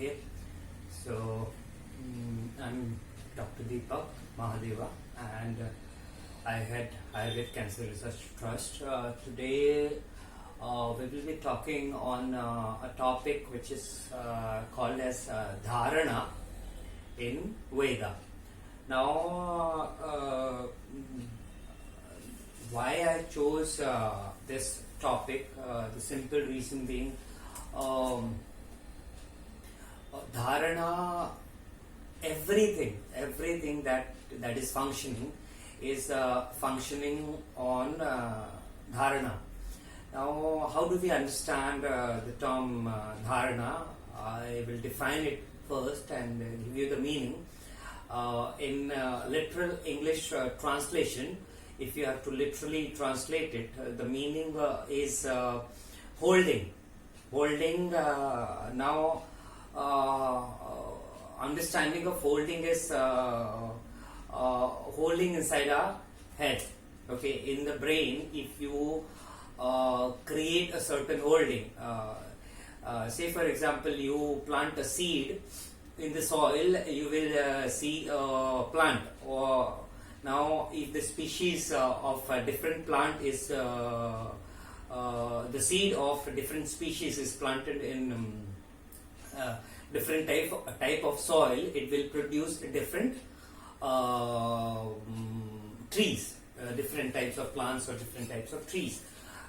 Okay, so I'm Dr.Deepak and I head Ayurved Cancer Research Trust. Today we will be talking on a topic which is called as Dharna in Veda. Now, why I chose this topic, the simple reason being Dharana, everything that is functioning is functioning on Dharana. Now, how do we understand the term Dharana? I will define it first and give you the meaning. In literal English translation, if you have to literally translate it, the meaning is holding. Now, understanding of holding is holding inside our head. Okay, in the brain, if you create a certain holding, say for example, you plant a seed in the soil, you will see a plant. Or now, if the species of a different plant is the seed of different species is planted in different type of soil, it will produce different trees, different types of plants or different types of trees.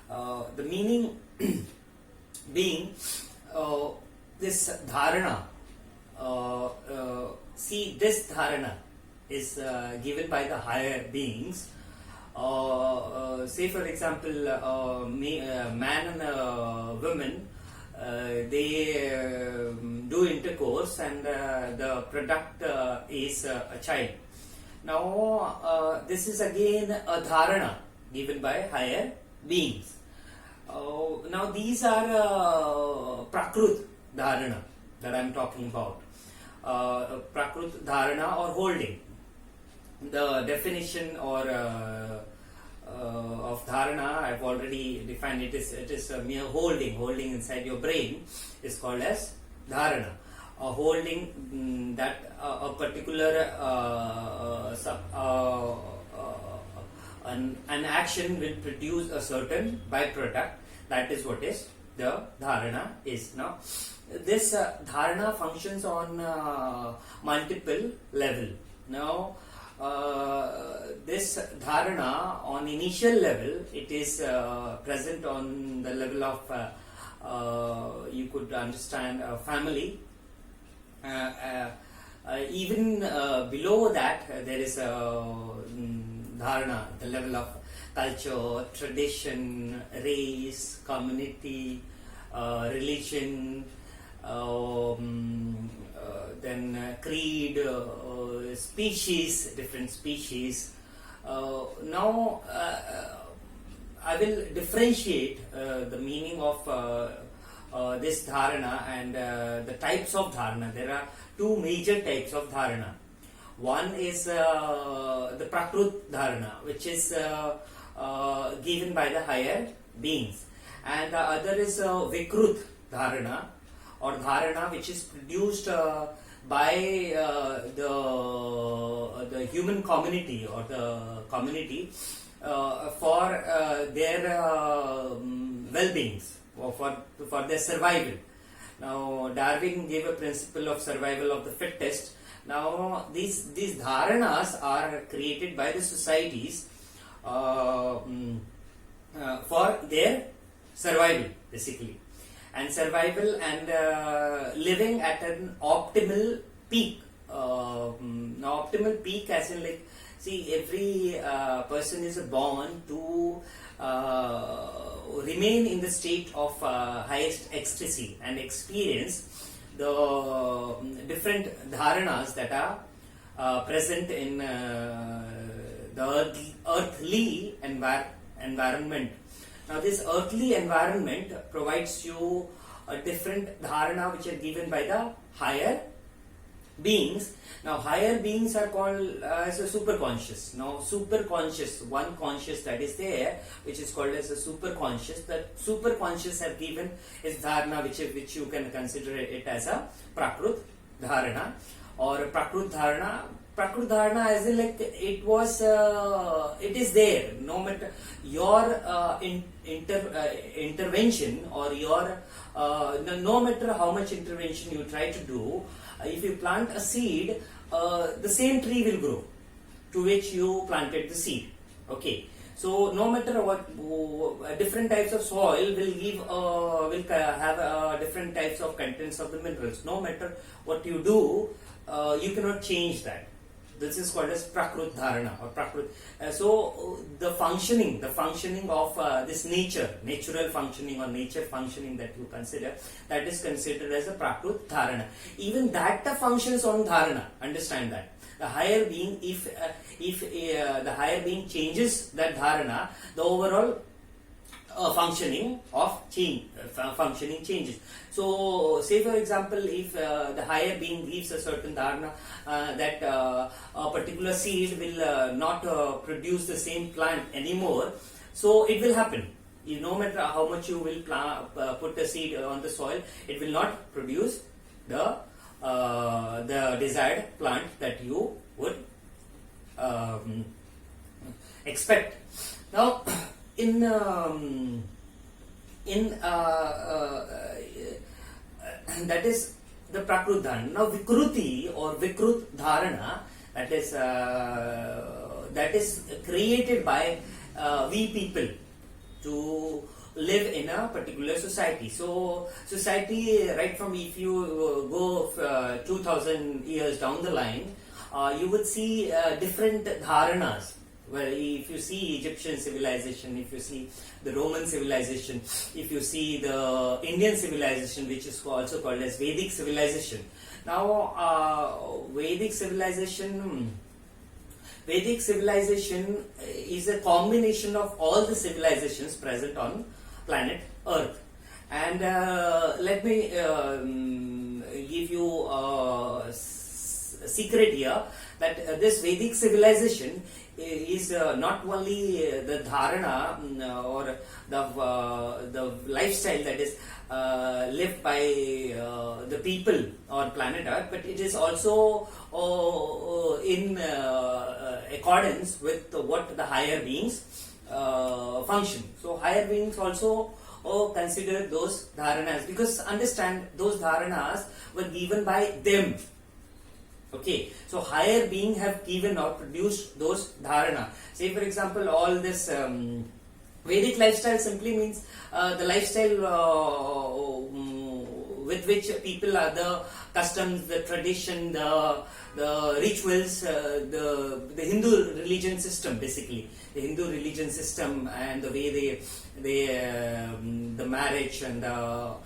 The meaning being this dharana. See, this dharana is given by the higher beings. Say for example, man and woman, they do intercourse and the product is a child. Now, this is again a dharana given by higher beings. Now, these are Prakrut dharana that I am talking about. Prakrut dharana or holding. The definition or of dharana I have already defined. It is a mere holding inside your brain is called as dharana. A holding that a particular an action will produce a certain byproduct. That is what is the dharana is. Now, this dharana functions on multiple level. Now, this dharana on initial level, it is present on the level of you could understand family. Even below that, there is dharana, the level of culture, tradition, race, community, religion, then creed, species, different species. Now, I will differentiate the meaning of this dharana and the types of dharana. There are two major types of dharana. One is the Prakrut dharana, which is given by the higher beings, and the other is Vikrut dharana or dharana, which is produced by the human community or the community for their well-beings or for their survival. Now, Darwin gave a principle of survival of the fittest. Now, these dharanas are created by the societies for their survival, basically, and survival and living at an optimal peak. Now, optimal peak as in, like, see, every person is born to remain in the state of highest ecstasy and experience the different dharanas that are present in the earthly environment. Now, this earthly environment provides you a different dharana which are given by the higher beings. Now higher beings are called as a super conscious. Now super conscious, one conscious that is there, which is called as a super conscious. That super conscious have given is dharna, which you can consider it as a prakrut dharana or prakrut dharana. Prakrut dharana as in like it is there. No matter your intervention or your no matter how much intervention you try to do, if you plant a seed, the same tree will grow to which you planted the seed. Okay. So no matter what, different types of soil will give will have different types of contents of the minerals. No matter what you do, you cannot change that. This is called as prakrut dharana or prakrut. So the functioning of this natural functioning or nature functioning that you consider, that is considered as a prakrut dharana. Even that functions on dharana. Understand that the higher being, if the higher being changes that dharana, the overall functioning changes. So, say for example, if the higher being gives a certain dharana that a particular seed will not produce the same plant anymore, so it will happen. No matter how much you will put the seed on the soil, it will not produce the desired plant that you would expect. Now, that is the prakrut dharana. Now vikruti or vikrut dharana, that is created by we people to live in a particular society. So society, right from if you go 2000 years down the line, you would see different dharanas. Well, if you see Egyptian civilization, if you see the Roman civilization, if you see the Indian civilization, which is also called as Vedic civilization. Now, Vedic civilization is a combination of all the civilizations present on planet Earth. And let me give you a secret here, that this Vedic civilization is not only the dharana or the lifestyle that is lived by the people on planet Earth, but it is also in accordance with what the higher beings function. So higher beings also consider those dharanas, because understand, those dharanas were given by them. Okay, so higher being have given or produced those dharana. Say for example, all this Vedic lifestyle simply means the lifestyle with which people are, the customs, the tradition, the rituals, the Hindu religion system, basically the Hindu religion system, and the way the marriage and the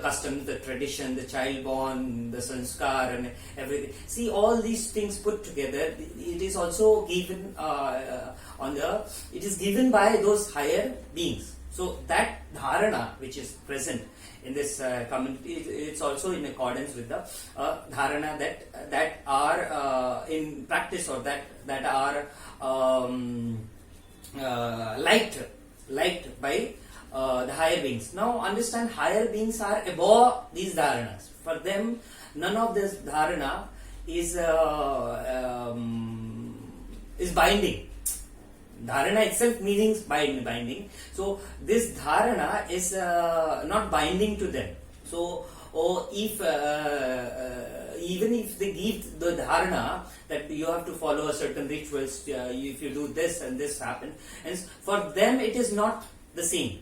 customs, the tradition, the child born, the sanskar and everything. See, all these things put together, it is also given it is given by those higher beings. So that dharana which is present in this community, it's also in accordance with the dharana that are in practice, or that are liked by the higher beings. Now understand, higher beings are above these dharanas. For them, none of this dharana is binding. Dharana itself means binding. So this dharana is not binding to them. So if even if they give the dharana that you have to follow a certain rituals, if you do this and this happens, and for them it is not the same.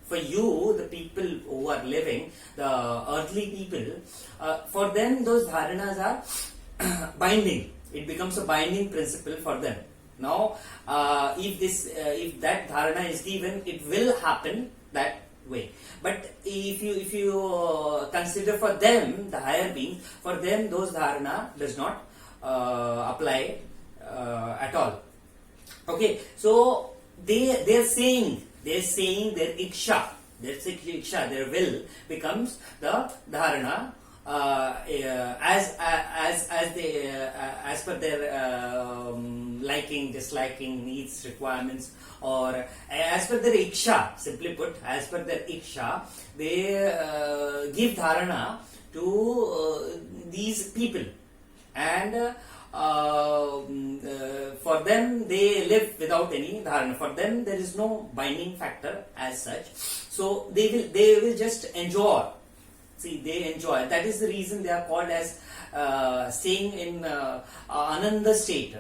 For you, the people who are living, the earthly people, for them those dharanas are binding. It becomes a binding principle for them. Now, if that dharana is given, it will happen that way. But if you consider for them, the higher being, for them those dharana does not apply at all. Okay, so they're saying their iksha, their will becomes the dharana as per their liking, disliking, needs, requirements, or as per their iksha. Simply put, as per their iksha, they give dharana to these people, and for them they live without any dharana. For them there is no binding factor as such, so they will just enjoy. See, they enjoy. That is the reason they are called as staying in ananda state,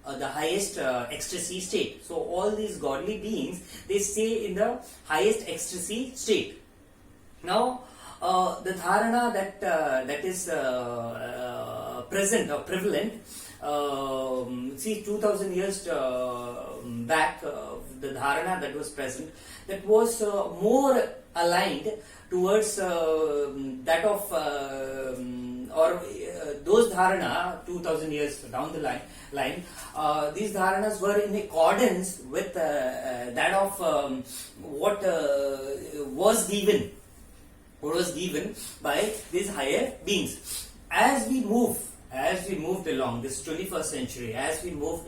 the highest ecstasy state. So all these godly beings, they stay in the highest ecstasy state. Now the dharana that is present or prevalent, see, 2000 years back, the dharana that was present, that was more aligned towards that of those dharana 2000 years down the line, these dharanas were in accordance with that of what was given by these higher beings. As we moved along this 21st century, as we moved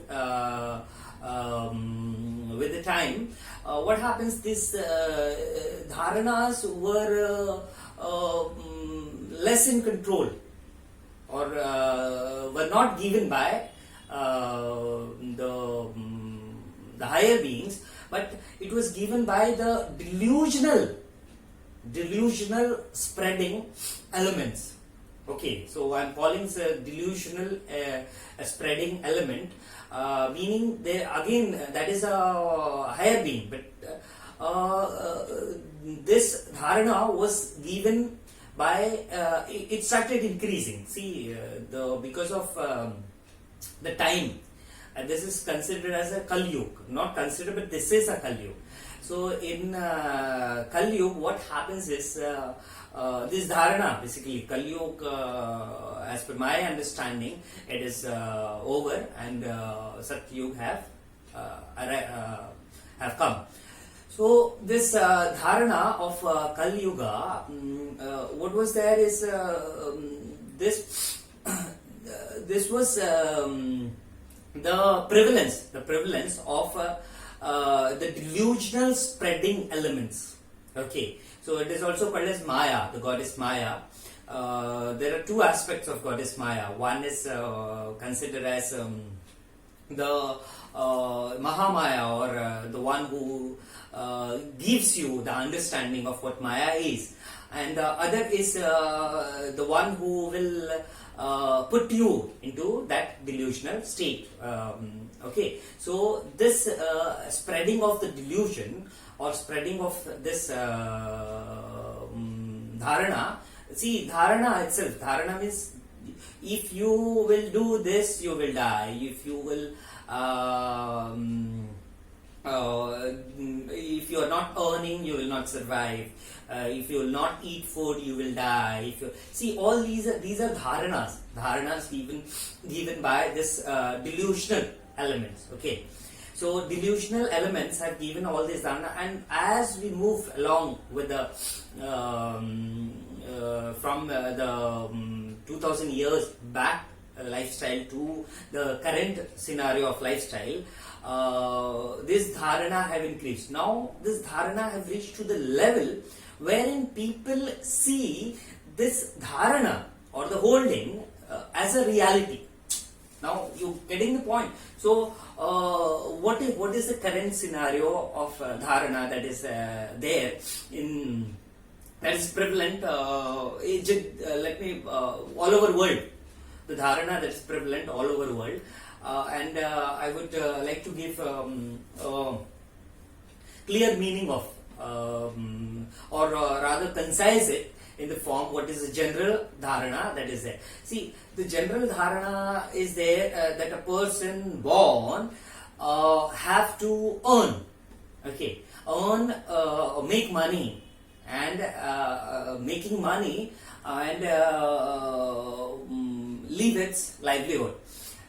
with the time, what happens? These dharanas were less in control, or were not given by the higher beings, but it was given by the delusional spreading elements. Okay, so I'm calling this a delusional spreading element, meaning there again that is a higher being, but this dharana was given by it started increasing. See, because of the time, this is considered as a Kali Yuga, not considered, but this is a Kali Yuga. So in Kali Yuga, what happens is this dharana, basically Kali Yuga, as per my understanding, it is over, and Satya Yuga have come. So this dharana of Kali Yuga, what was there is this was the prevalence of the delusional spreading elements. Okay, so it is also called as Maya, the goddess Maya. There are two aspects of goddess Maya. One is considered as the Mahamaya, or the one who gives you the understanding of what Maya is, and the other is the one who will put you into that delusional state. Okay, so this spreading of the delusion, or spreading of this dharana. See, dharana itself, dharana means if you will do this, you will die. If you will if you are not earning, you will not survive. If you will not eat food, you will die. See, all these are dharanas given by this delusional elements. Okay, so delusional elements have given all this dharana, and as we move along with the from the 2000 years back lifestyle to the current scenario of lifestyle, this dharana have increased. Now this dharana have reached to the level wherein people see this dharana or the holding as a reality. Now you getting the point. So what is the current scenario of dharana that is there in that is prevalent all over world, the dharana that is prevalent all over world, and I would like to give clear meaning of or rather concise it in the form what is the general dharana that is there. See, the general dharana is there that a person born have to earn, okay, make money, and making money and live its livelihood,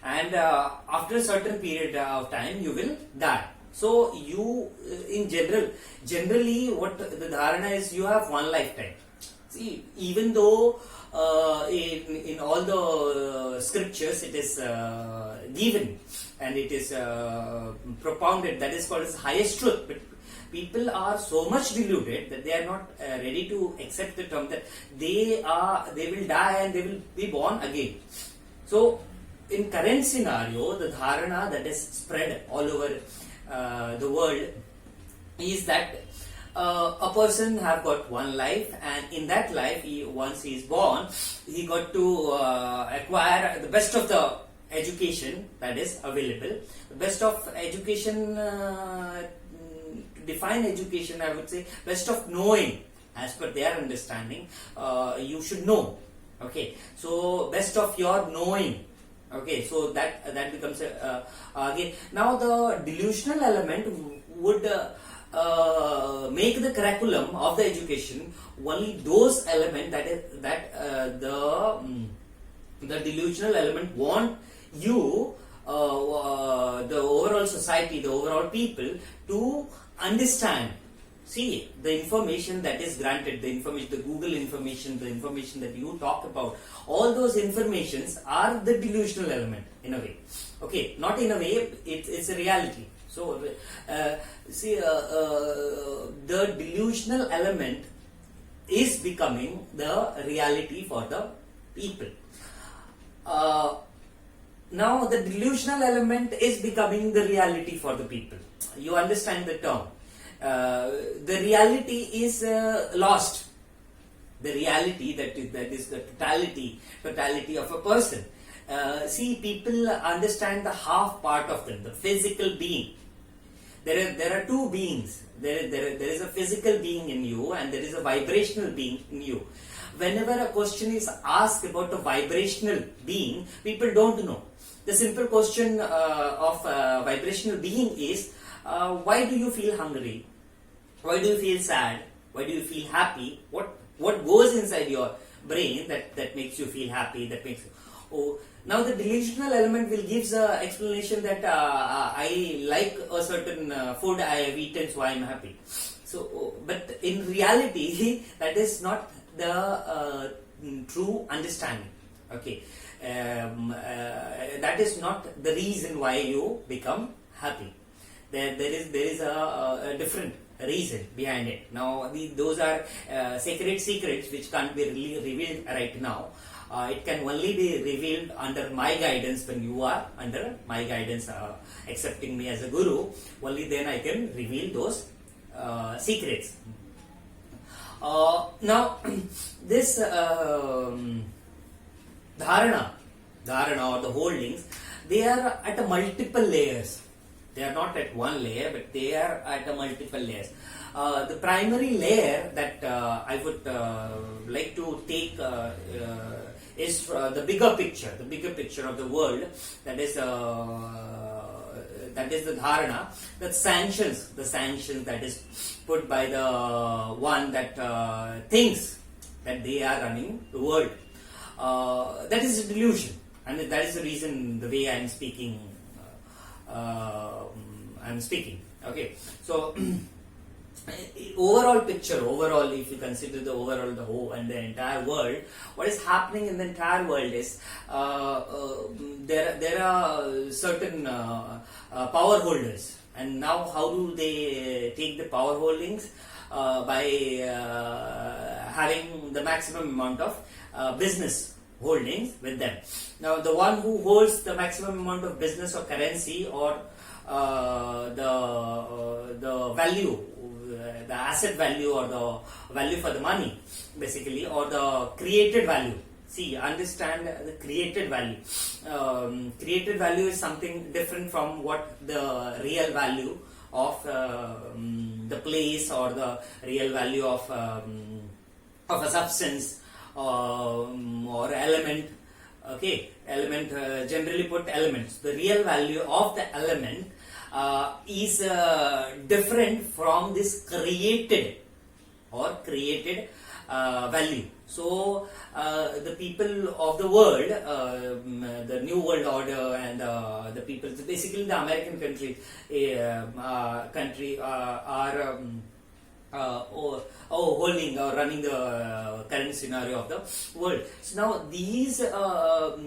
and after a certain period of time you will die. So you in generally what the dharana is, you have one lifetime. See, even though in all the scriptures it is given and it is propounded, that is called as highest truth. But people are so much deluded that they are not ready to accept the term that they will die and they will be born again. So in current scenario, the dharana that is spread all over the world is that a person have got one life, and in that life, once he is born, he got to acquire the best of the education that is available. The best of education, to define education, I would say best of knowing, as per their understanding. You should know. Okay, so best of your knowing. Okay, so that becomes again. Now the delusional element would make the curriculum of the education only those elements that the delusional element want you, the overall society, the overall people, to understand. See, the information that is granted, the information, the Google information, the information that you talk about, all those informations are the delusional element in a way. Okay, not in a way, it's a reality. So, see, the delusional element is becoming the reality for the people. Now, the delusional element is becoming the reality for the people. You understand the term. The reality is lost. The reality that is the totality of a person. See, people understand the half part of them, the physical being. There are two beings. There is a physical being in you, and there is a vibrational being in you. Whenever a question is asked about a vibrational being, people don't know. The simple question of vibrational being is, why do you feel hungry? Why do you feel sad? Why do you feel happy? What goes inside your brain that makes you feel happy? That makes you, oh. Now the delusional element will give the explanation that I like a certain food I have eaten, so I am happy. So, but in reality, that is not the true understanding. Okay, that is not the reason why you become happy. There is a different reason behind it. Now, those are sacred secrets which can't be really revealed right now. It can only be revealed under my guidance. When you are under my guidance, accepting me as a guru, only then I can reveal those secrets. Now, this dharana or the holdings, they are at a multiple layers. They are not at one layer, but they are at a multiple layers. The primary layer that I would like to take is the bigger picture of the world. That is the dharana, that sanctions that is put by the one that thinks that they are running the world. That is a delusion, and that is the reason the way I am speaking. Okay, so overall picture, if you consider the whole and the entire world, what is happening in the entire world is there are certain power holders, and now how do they take the power holdings? By having the maximum amount of business holdings with them. Now, the one who holds the maximum amount of business or currency or the value, the asset value or the value for the money, basically, or the created value. See, understand the created value. Created value is something different from what the real value of the place or the real value of a substance or element. Okay, element, generally put elements. The real value of the element is different from this created value. So the people of the world, the New World Order, and the people, basically the American country are holding or running the current scenario of the world. So now these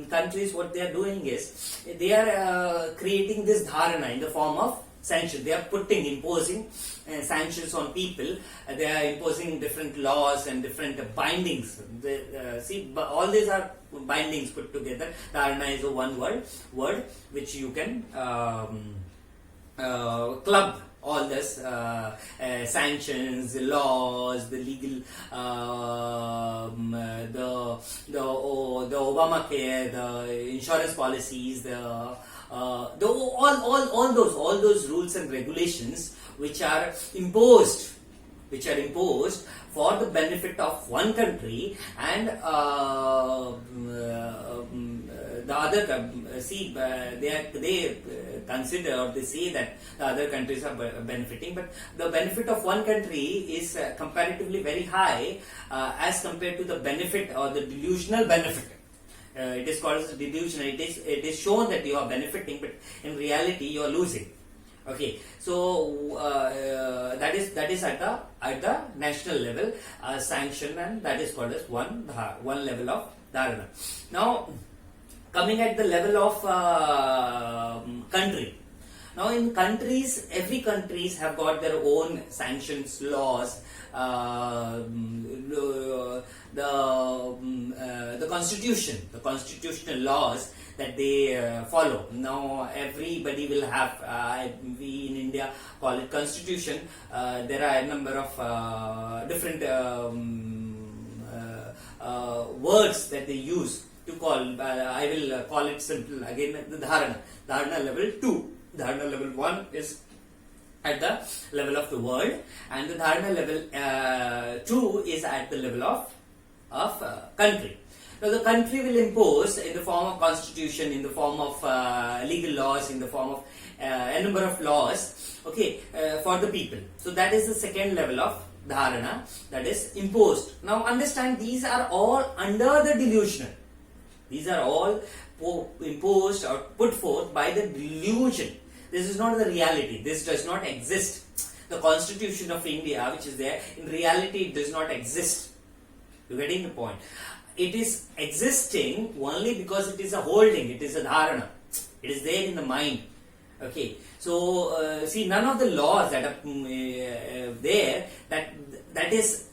countries, what they are doing is they are creating this dharana in the form of sanctions. They are imposing sanctions on people. They are imposing different laws and different bindings. But all these are bindings put together. Dharana is a one word which you can club all this sanctions, the laws, the legal, the Obamacare, the insurance policies, all those rules and regulations which are imposed for the benefit of one country, and the other they consider, or they say that the other countries are benefiting, but the benefit of one country is comparatively very high as compared to the benefit or the delusional benefit. It is called as delusion. It is shown that you are benefiting, but in reality you are losing. Okay, so that is at the national level sanction, and that is called as one level of dharana. Now, coming at the level of country. Now, in countries, every countries have got their own sanctions, laws, the constitution, the constitutional laws that they follow. Now, everybody will have, we in India call it constitution. There are a number of different words that they use to call. I will call it simple again, the dharana level 2. Dharana level 1 is at the level of the world, and the dharana level 2 is at the level of country. Now, the country will impose in the form of constitution, in the form of legal laws, in the form of a number of laws, okay, for the people. So that is the second level of dharana, that is imposed. Now understand, these are all under the delusional. These are all imposed or put forth by the delusion. This is not the reality. This does not exist. The Constitution of India, which is there, in reality it does not exist. You're getting the point. It is existing only because it is a holding. It is a dharana. It is there in the mind. Okay. So see, none of the laws that are there, that is